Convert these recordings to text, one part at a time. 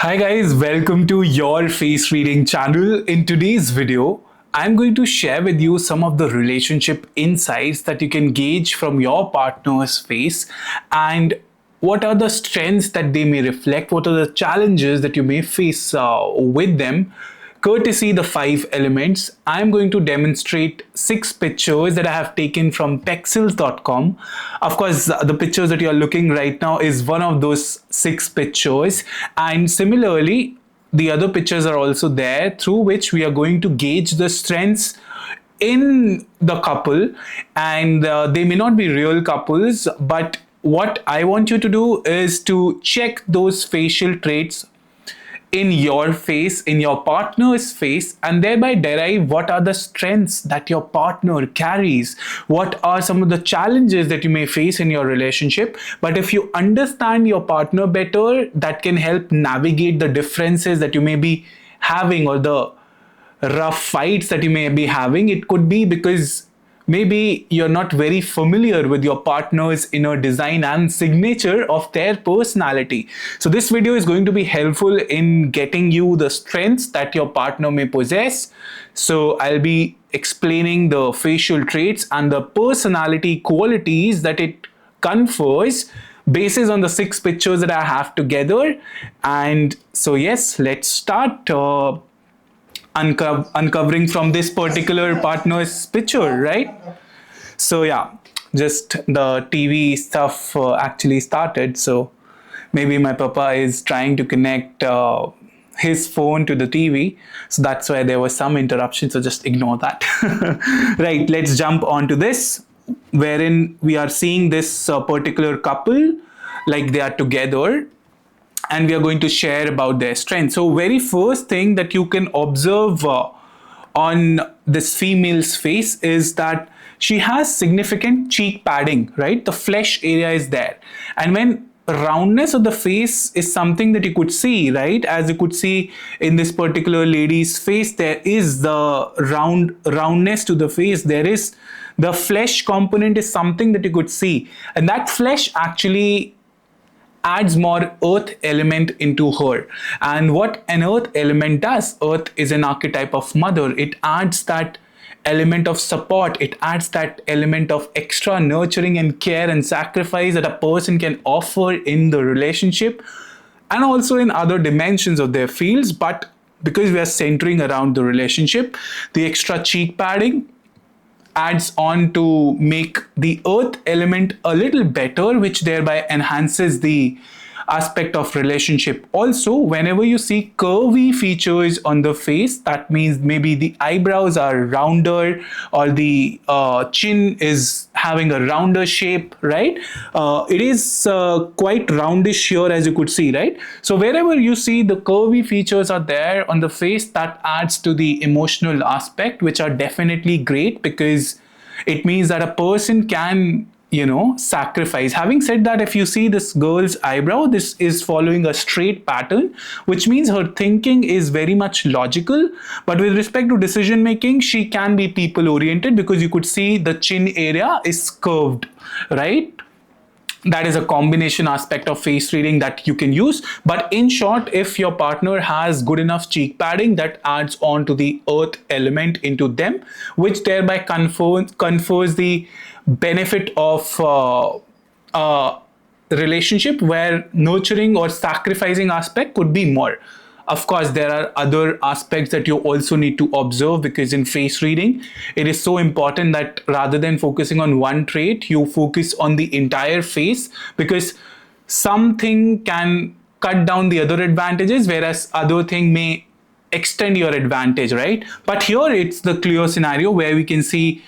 Hi guys, welcome to your face reading channel. In today's video, I'm going to share with you some of the relationship insights that you can gauge from your partner's face and what are the strengths that they may reflect, what are the challenges that you may face with them. Courtesy the five elements, I'm going to demonstrate six pictures that I have taken from pexels.com. Of course, the pictures that you're looking right now is one of those six pictures. And similarly, the other pictures are also there through which we are going to gauge the strengths in the couple. And they may not be real couples, but what I want you to do is to check those facial traits in your face, in your partner's face, and thereby derive what are the strengths that your partner carries, what are some of the challenges that you may face in your relationship. But if you understand your partner better, that can help navigate the differences that you may be having or the rough fights that you may be having. It could be because maybe you're not very familiar with your partner's inner design and signature of their personality. So this video is going to be helpful in getting you the strengths that your partner may possess. So I'll be explaining the facial traits and the personality qualities that it confers basis on the six pictures that I have together. And so yes, let's start uncovering from this particular partner's picture, right? So yeah, just the TV stuff actually started. So maybe my papa is trying to connect his phone to the TV. So that's why there was some interruption. So just ignore that. Right, let's jump onto this, wherein we are seeing this particular couple like they are together, and we are going to share about their strengths. So very first thing that you can observe on this female's face is that she has significant cheek padding, right? The flesh area is there. And when roundness of the face is something that you could see, right? As you could see in this particular lady's face, there is the roundness to the face. There is the flesh component is something that you could see. And that flesh actually adds more earth element into her. And what an earth element does, earth is an archetype of mother. It adds that element of support, it adds that element of extra nurturing and care and sacrifice that a person can offer in the relationship and also in other dimensions of their fields. But because we are centering around the relationship, the extra cheek padding adds on to make the earth element a little better, which thereby enhances the aspect of relationship. Also, whenever you see curvy features on the face, that means maybe the eyebrows are rounder or the chin is having a rounder shape, right? It is quite roundish here, as you could see, right? So wherever you see the curvy features are there on the face, that adds to the emotional aspect, which are definitely great because it means that a person can sacrifice. Having said that, if you see this girl's eyebrow, this is following a straight pattern, which means her thinking is very much logical. But with respect to decision making, she can be people oriented because you could see the chin area is curved, right? That is a combination aspect of face reading that you can use. But in short, if your partner has good enough cheek padding, that adds on to the earth element into them, which thereby confers the benefit of relationship where nurturing or sacrificing aspect could be more. Of course, there are other aspects that you also need to observe because in face reading, it is so important that rather than focusing on one trait, you focus on the entire face because something can cut down the other advantages, whereas other thing may extend your advantage, right? But here it's the clear scenario where we can see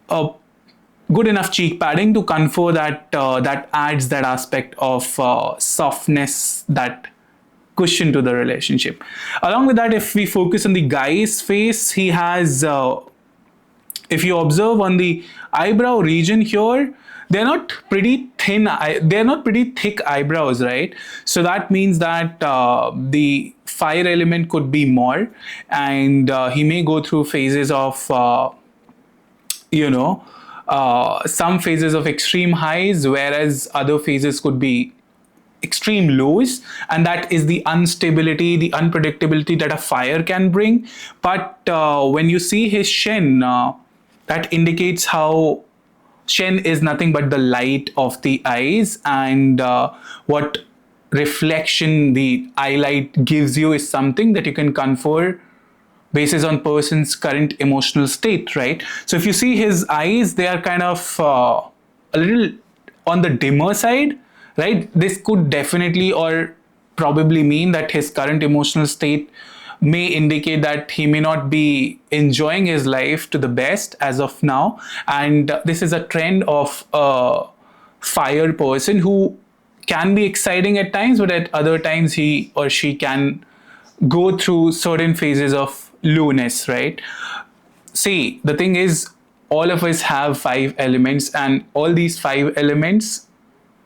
a good enough cheek padding to confer that adds that aspect of softness, that cushion to the relationship. Along with that, if we focus on the guy's face, he has, if you observe on the eyebrow region here, they're not pretty thin, they're not pretty thick eyebrows, right? So that means that the fire element could be more, and he may go through phases of, some phases of extreme highs, whereas other phases could be extreme lows, and that is the instability, the unpredictability that a fire can bring. But when you see his shin, that indicates how Shen is nothing but the light of the eyes, and what reflection the eye light gives you is something that you can confer basis on person's current emotional state, right? So if you see his eyes, they are kind of a little on the dimmer side, right? This could definitely or probably mean that his current emotional state may indicate that he may not be enjoying his life to the best as of now. And this is a trend of a fire person who can be exciting at times, but at other times he or she can go through certain phases of lowness, right? See, the thing is, all of us have five elements, and all these five elements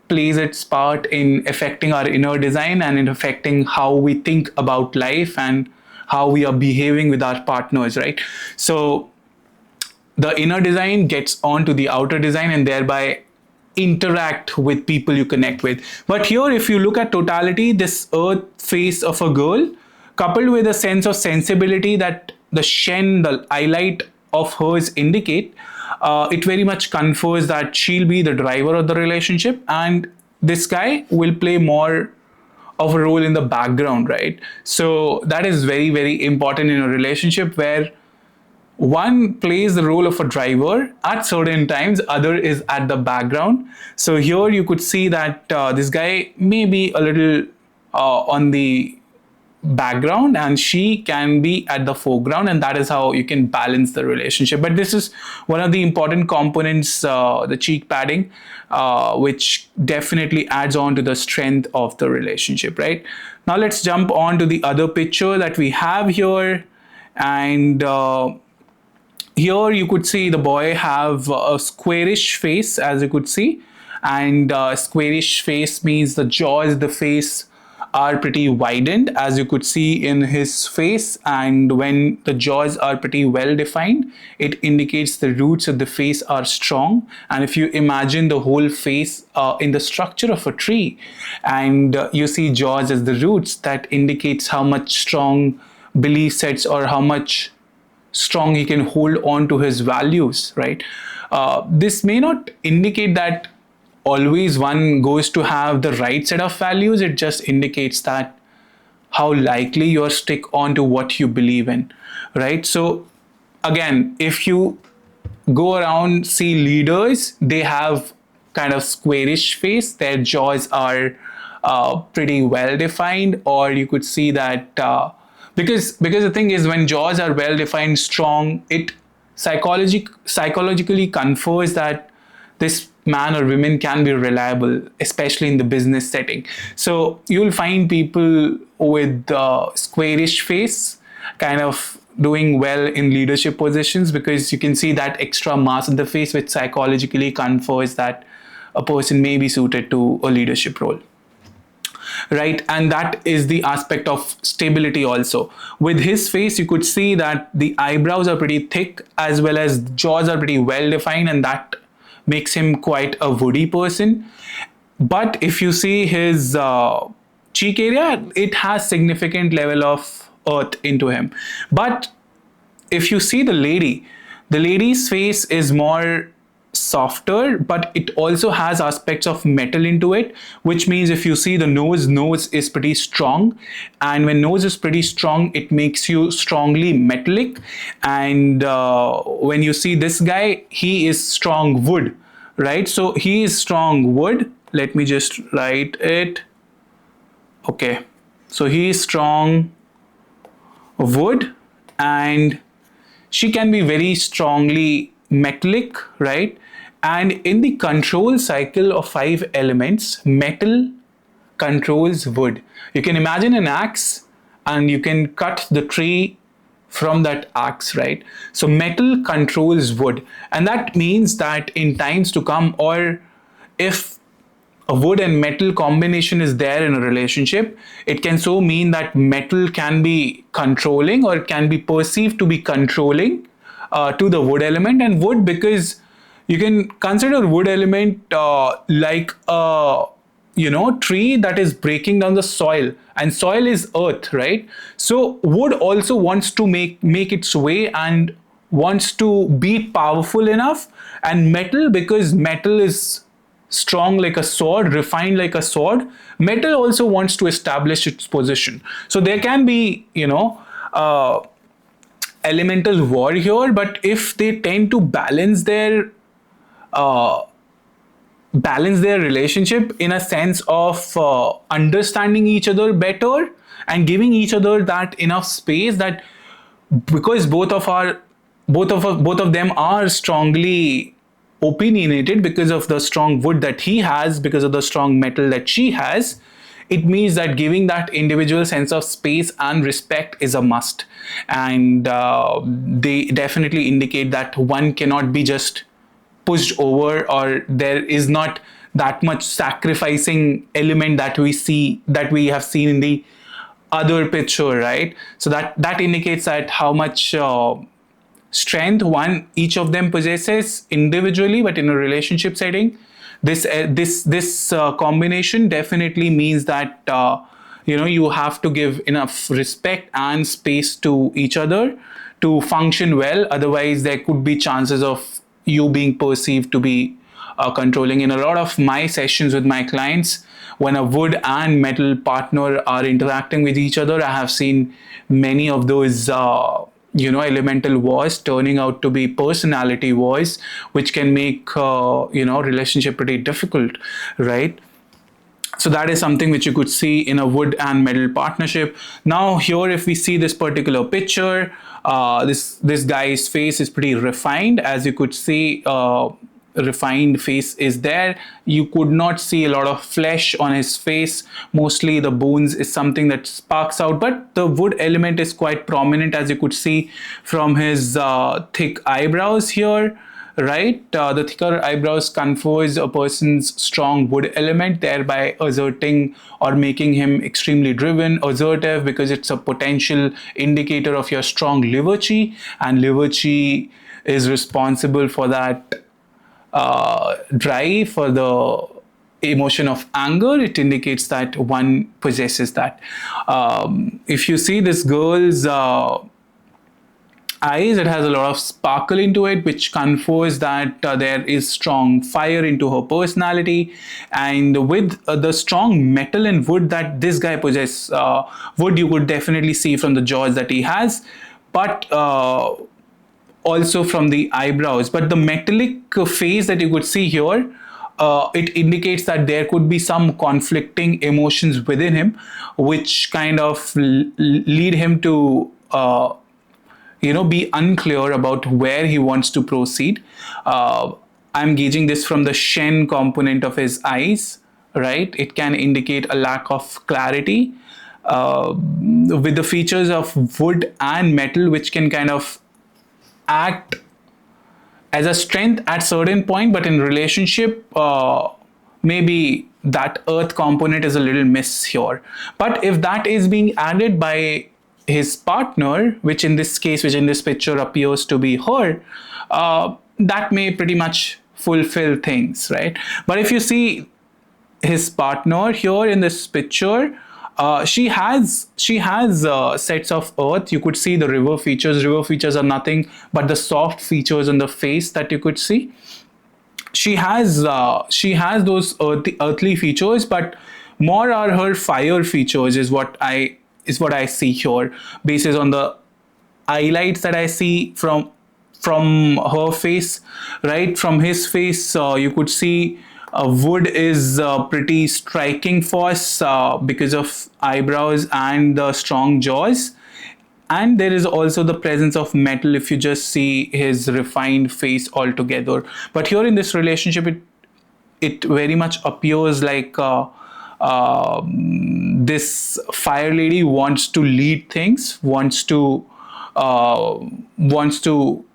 plays its part in affecting our inner design and in affecting how we think about life and how we are behaving with our partners, right? So the inner design gets on to the outer design and thereby interact with people you connect with. But here, if you look at totality, this earth face of a girl, coupled with a sense of sensibility that the Shen, the highlight of hers indicate, it very much confers that she'll be the driver of the relationship, and this guy will play more of a role in the background, right? So that is very, very important in a relationship where one plays the role of a driver at certain times, other is at the background. So here you could see that this guy may be a little on the background and she can be at the foreground, and that is how you can balance the relationship. But this is one of the important components, the cheek padding, which definitely adds on to the strength of the relationship, right? Now let's jump on to the other picture that we have here. And here you could see the boy have a squarish face, as you could see. And squarish face means the jaws, the face are pretty widened, as you could see in his face. And when the jaws are pretty well defined, it indicates the roots of the face are strong. And if you imagine the whole face in the structure of a tree, and you see jaws as the roots, that indicates how much strong belief sets or how much strong he can hold on to his values, right? This may not indicate that always one goes to have the right set of values. It just indicates that how likely you're stick on to what you believe in, right? So again, if you go around, see leaders, they have kind of squarish face, their jaws are pretty well defined. Or you could see that because the thing is, when jaws are well defined, strong, it psychologically confers that this man or women can be reliable, especially in the business setting. So you'll find people with squarish face kind of doing well in leadership positions, because you can see that extra mass in the face, which psychologically confers that a person may be suited to a leadership role, right? And that is the aspect of stability also. With his face, you could see that the eyebrows are pretty thick, as well as jaws are pretty well defined, and that makes him quite a woody person. But if you see his cheek area, it has significant level of earth into him. But if you see the lady's face is more softer, but it also has aspects of metal into it, which means if you see the nose is pretty strong. And when nose is pretty strong, it makes you strongly metallic. And when you see this guy, he is strong wood, right? So he is strong wood. Let me just write it. Okay, so he is strong wood, and she can be very strongly metallic, right? And in the control cycle of five elements, metal controls wood. You can imagine an axe, and you can cut the tree from that axe, right? So metal controls wood, and that means that in times to come, or if a wood and metal combination is there in a relationship, it can so mean that metal can be controlling or can be perceived to be controlling to the wood element. And wood, because you can consider wood element like a tree that is breaking down the soil, and soil is earth, right? So wood also wants to make its way and wants to be powerful enough, and metal, because metal is strong like a sword, refined like a sword, metal also wants to establish its position. So there can be uh, elemental war here, but if they tend to uh, balance their relationship in a sense of understanding each other better and giving each other that enough space, that because both of them are strongly opinionated because of the strong wood that he has, because of the strong metal that she has, it means that giving that individual sense of space and respect is a must. And they definitely indicate that one cannot be just pushed over, or there is not that much sacrificing element that we have seen in the other picture, right? So that indicates that how much strength one each of them possesses individually, but in a relationship setting, this combination definitely means that you have to give enough respect and space to each other to function well. Otherwise, there could be chances of you being perceived to be controlling. In a lot of my sessions with my clients, when a wood and metal partner are interacting with each other, I have seen many of those elemental wars turning out to be personality wars, which can make relationship pretty difficult, right? So that is something which you could see in a wood and metal partnership. Now here, if we see this particular picture, this guy's face is pretty refined, as you could see. Refined face is there. You could not see a lot of flesh on his face. Mostly the bones is something that sparks out, but the wood element is quite prominent, as you could see from his thick eyebrows here, right? The thicker eyebrows confers a person's strong wood element, thereby asserting or making him extremely driven, assertive, because it's a potential indicator of your strong liver chi, and liver chi is responsible for that drive, for the emotion of anger. It indicates that one possesses that. If you see this girl's eyes, it has a lot of sparkle into it, which confers that there is strong fire into her personality. And with the strong metal and wood that this guy possesses, wood you could definitely see from the jaws that he has, but also from the eyebrows. But the metallic phase that you could see here, it indicates that there could be some conflicting emotions within him, which kind of lead him to be unclear about where he wants to proceed. I'm gauging this from the Shen component of his eyes, right? It can indicate a lack of clarity. With the features of wood and metal, which can kind of act as a strength at certain point, but in relationship, maybe that earth component is a little miss here. But if that is being added by his partner, which in this case, which in this picture appears to be her, that may pretty much fulfill things, right? But if you see his partner here in this picture, she has sets of earth. You could see the river features. River features are nothing but the soft features on the face that you could see. She has those earthly features, but more are her fire features, is what I see here, basis on the highlights that I see from her face, right? From his face, you could see wood is pretty striking for us because of eyebrows and the strong jaws. And there is also the presence of metal if you just see his refined face altogether. But here in this relationship, it very much appears like this fire lady wants to lead things, wants to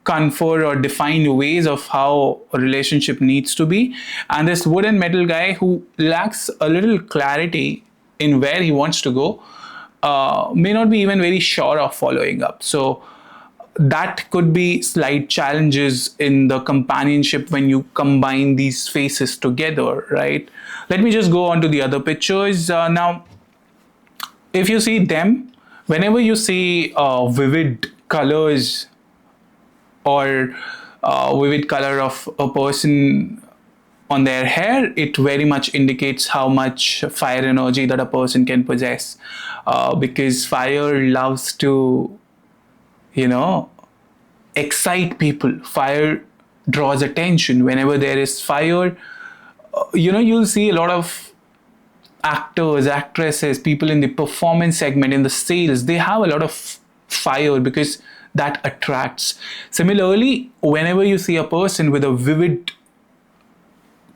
confer or define ways of how a relationship needs to be. And this wood and metal guy, who lacks a little clarity in where he wants to go, may not be even very sure of following up. So that could be slight challenges in the companionship when you combine these faces together, right? Let me just go on to the other pictures. Now, if you see them, whenever you see vivid colors or vivid color of a person on their hair, it very much indicates how much fire energy that a person can possess. Because fire loves to, you know, excite people. Fire draws attention. Whenever there is fire, you'll see a lot of actors, actresses, people in the performance segment, in the sales, they have a lot of fire because that attracts. Similarly, whenever you see a person with a vivid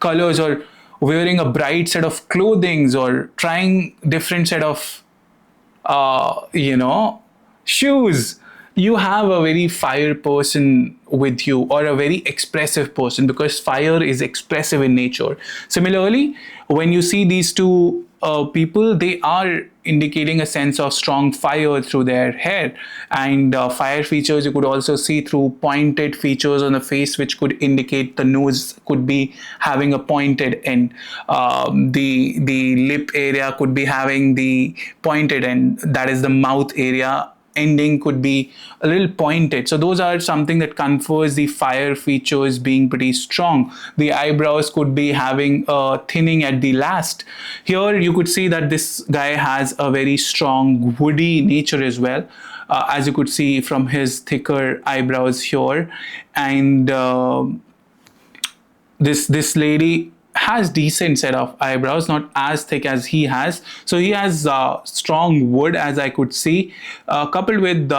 colors or wearing a bright set of clothing or trying different set of shoes, you have a very fire person with you, or a very expressive person, because fire is expressive in nature. Similarly, when you see these two people, they are indicating a sense of strong fire through their hair. And fire features you could also see through pointed features on the face, which could indicate the nose could be having a pointed end. The lip area could be having the pointed end, that is the mouth area ending could be a little pointed. So those are something that confers the fire features being pretty strong. The eyebrows could be having a thinning at the last. Here you could see that this guy has a very strong woody nature as well, as you could see from his thicker eyebrows here. And this lady has decent set of eyebrows, not as thick as he has. So he has strong wood, as I could see, coupled with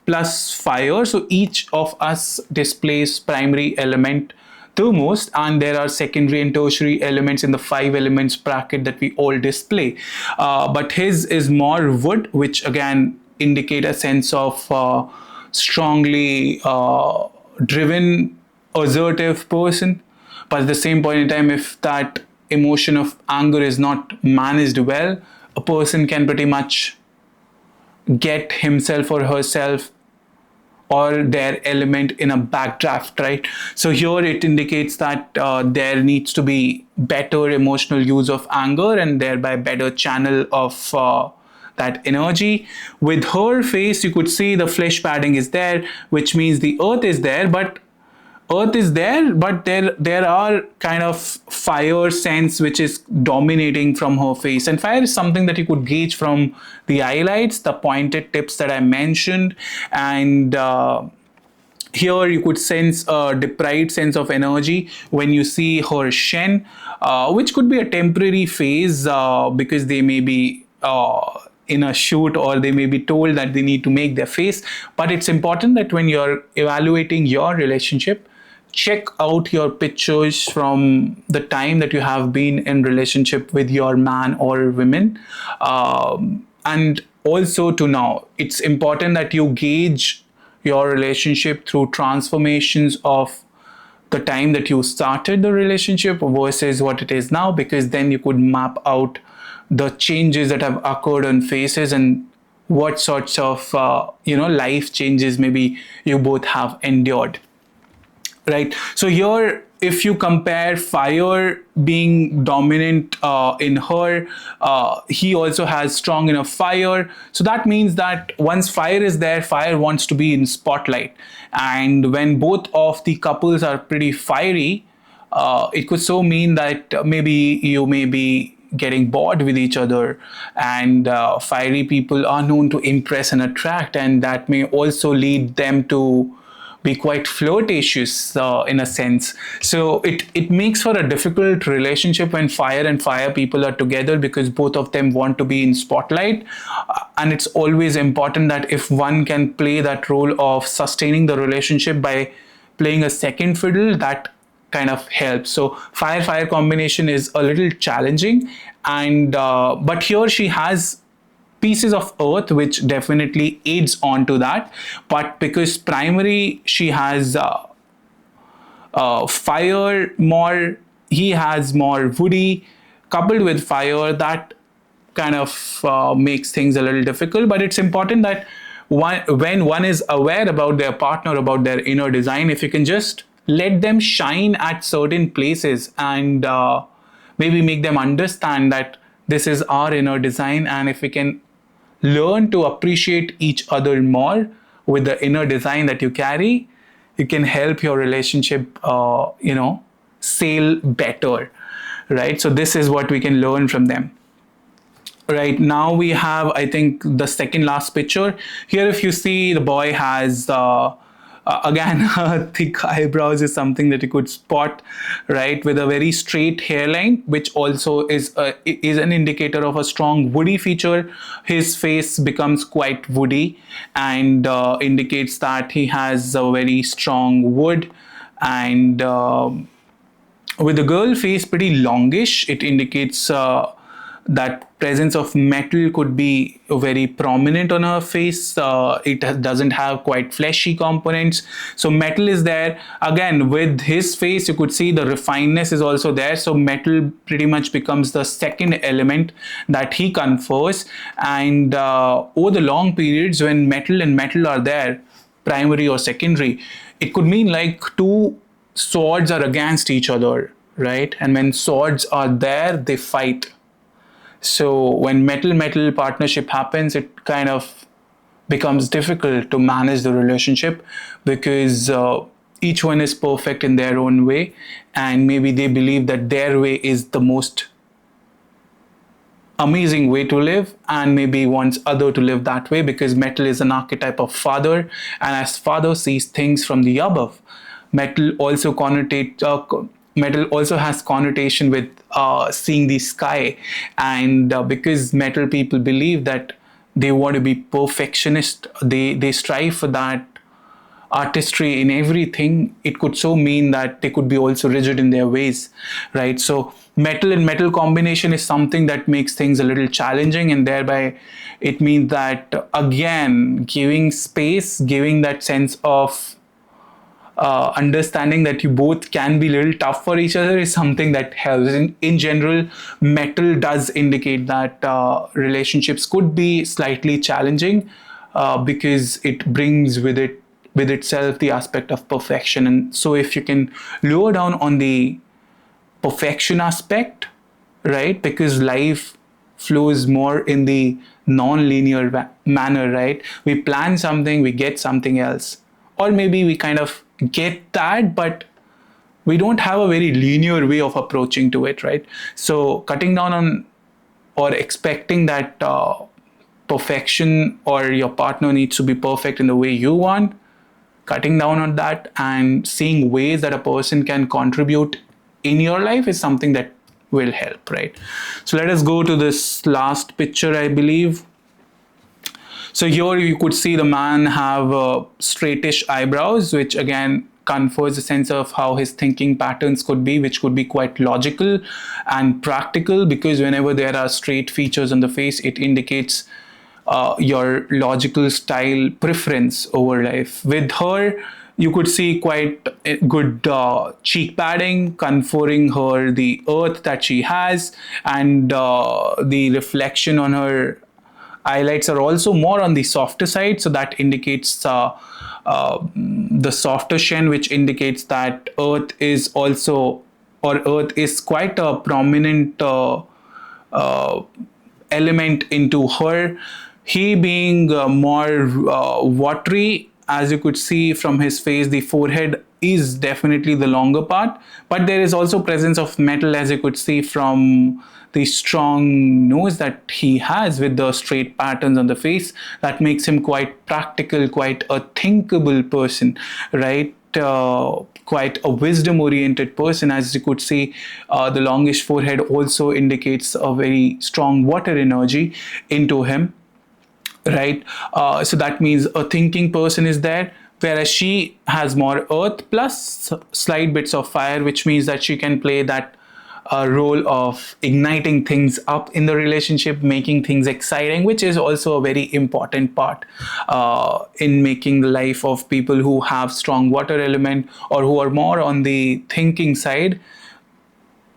plus fire. So each of us displays primary element the most, and there are secondary and tertiary elements in the 5 elements bracket that we all display. But his is more wood, which again indicate a sense of strongly driven, assertive person. But at the same point in time, if that emotion of anger is not managed well, a person can pretty much get himself or herself or their element in a backdraft, right? So here it indicates that there needs to be better emotional use of anger, and thereby better channel of that energy. With her face, you could see the flesh padding is there, which means the earth is there, but there are kind of fire sense which is dominating from her face. And fire is something that you could gauge from the highlights, the pointed tips that I mentioned. And here you could sense a deprived sense of energy when you see her shen, which could be a temporary phase, because they may be in a shoot, or they may be told that they need to make their face. But it's important that when you're evaluating your relationship, check out your pictures from the time that you have been in relationship with your man or women, and also to now. It's important that you gauge your relationship through transformations of the time that you started the relationship versus what it is now, because then you could map out the changes that have occurred on faces, and what sorts of life changes maybe you both have endured, right? So here, if you compare fire being dominant in her, he also has strong enough fire. So that means that once fire is there, fire wants to be in spotlight. And when both of the couples are pretty fiery, it could so mean that maybe you may be getting bored with each other. And fiery people are known to impress and attract, and that may also lead them to be quite flirtatious in a sense. So it makes for a difficult relationship when fire and fire people are together, because both of them want to be in spotlight. And it's always important that if one can play that role of sustaining the relationship by playing a second fiddle, that kind of helps. So fire combination is a little challenging, and but here she has pieces of earth which definitely aids on to that. But because primary she has fire more, he has more woody coupled with fire, that kind of makes things a little difficult. But it's important that when one is aware about their partner, about their inner design, if you can just let them shine at certain places and maybe make them understand that this is our inner design, and if we can learn to appreciate each other more with the inner design that you carry, you can help your relationship, sail better, right? So this is what we can learn from them. Right now we have, I think, the second last picture here. If you see, the boy has again thick eyebrows is something that you could spot, right, with a very straight hairline, which also is an indicator of a strong woody feature. His face becomes quite woody and indicates that he has a very strong wood. And with the girl face pretty longish, it indicates that presence of metal could be very prominent on her face. It doesn't have quite fleshy components, so metal is there. Again, with his face, you could see the refinedness is also there, so metal pretty much becomes the second element that he confers. And over the long periods when metal and metal are there, primary or secondary, it could mean like two swords are against each other, right? And when swords are there, they fight. So when metal metal partnership happens, it kind of becomes difficult to manage the relationship, because each one is perfect in their own way, and maybe they believe that their way is the most amazing way to live, and maybe wants other to live that way, because metal is an archetype of father, and as father sees things from the above. Metal also metal also has connotation with seeing the sky, and because metal people believe that they want to be perfectionist, they strive for that artistry in everything. It could so mean that they could be also rigid in their ways, right? So metal and metal combination is something that makes things a little challenging, and thereby it means that, again, giving space, giving that sense of understanding that you both can be a little tough for each other is something that helps. In general, metal does indicate that relationships could be slightly challenging, because it brings with itself the aspect of perfection. And so if you can lower down on the perfection aspect, right, because life flows more in the non-linear manner, right? We plan something, we get something else, or maybe we kind of get that, but we don't have a very linear way of approaching to it, right? So cutting down on or expecting that perfection, or your partner needs to be perfect in the way you want, cutting down on that and seeing ways that a person can contribute in your life is something that will help, right? So let us go to this last picture, I believe. So here you could see the man have straightish eyebrows, which again confers a sense of how his thinking patterns could be, which could be quite logical and practical, because whenever there are straight features on the face, it indicates your logical style preference over life. With her, you could see quite good cheek padding, conferring her the earth that she has, and the reflection on her highlights are also more on the softer side, so that indicates the softer shin, which indicates that earth is also, or earth is quite a prominent uh, element into her. He being more watery, as you could see from his face, the forehead is definitely the longer part, but there is also presence of metal, as you could see from the strong nose that he has with the straight patterns on the face. That makes him quite practical, quite a thinkable person, right? Quite a wisdom oriented person. As you could see, the longish forehead also indicates a very strong water energy into him, right? So that means a thinking person is there, whereas she has more earth plus slight bits of fire, which means that she can play that role of igniting things up in the relationship, making things exciting, which is also a very important part in making the life of people who have strong water element, or who are more on the thinking side,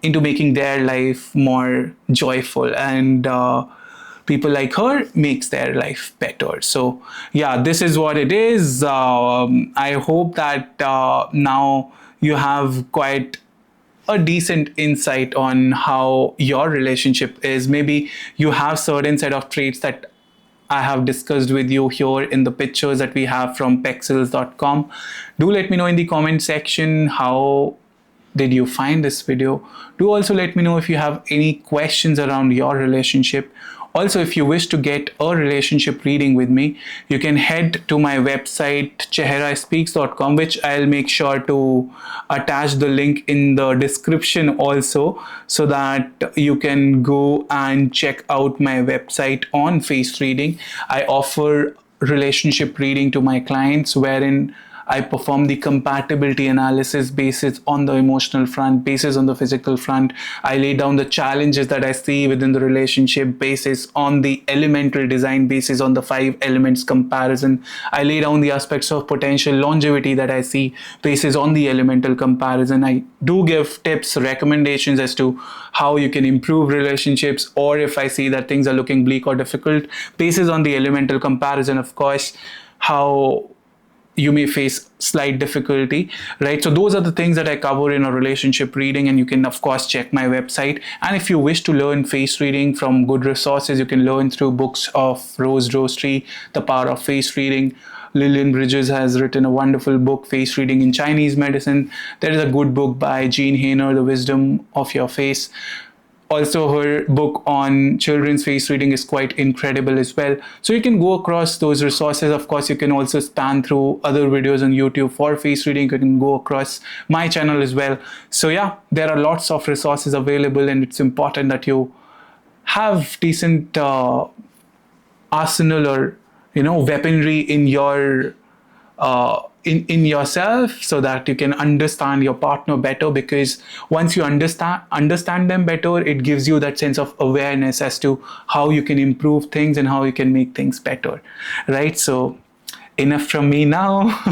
into making their life more joyful. And people like her makes their life better. So yeah, this is what it is. I hope that now you have quite a decent insight on how your relationship is. Maybe you have certain set of traits that I have discussed with you here in the pictures that we have from pexels.com. Do let me know in the comment section how did you find this video. Do also let me know if you have any questions around your relationship. Also, if you wish to get a relationship reading with me, you can head to my website chehraspeaks.com, which I'll make sure to attach the link in the description also, so that you can go and check out my website on face reading. I offer relationship reading to my clients, wherein I perform the compatibility analysis basis on the emotional front, basis on the physical front. I lay down the challenges that I see within the relationship basis on the elemental design basis on the 5 elements comparison. I lay down the aspects of potential longevity that I see basis on the elemental comparison. I do give tips, recommendations as to how you can improve relationships, or if I see that things are looking bleak or difficult, basis on the elemental comparison, of course, how you may face slight difficulty, right? So those are the things that I cover in a relationship reading, and you can of course check my website. And if you wish to learn face reading from good resources, you can learn through books of Rose Roastery, The Power of Face Reading. Lillian Bridges has written a wonderful book, Face Reading in Chinese Medicine. There is a good book by Jean Hainer, The Wisdom of Your Face. Also, her book on children's face reading is quite incredible as well. So you can go across those resources. Of course, you can also span through other videos on YouTube for face reading. You can go across my channel as well. So yeah, there are lots of resources available, and it's important that you have decent arsenal, or weaponry in your in yourself, so that you can understand your partner better. Because once you understand them better, it gives you that sense of awareness as to how you can improve things and how you can make things better, right? So enough from me now.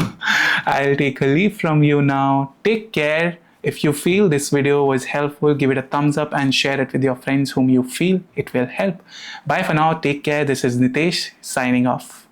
I'll take a leave from you now. Take care. If you feel this video was helpful, give it a thumbs up and share it with your friends whom you feel it will help. Bye for now. Take care. This is Nitesh signing off.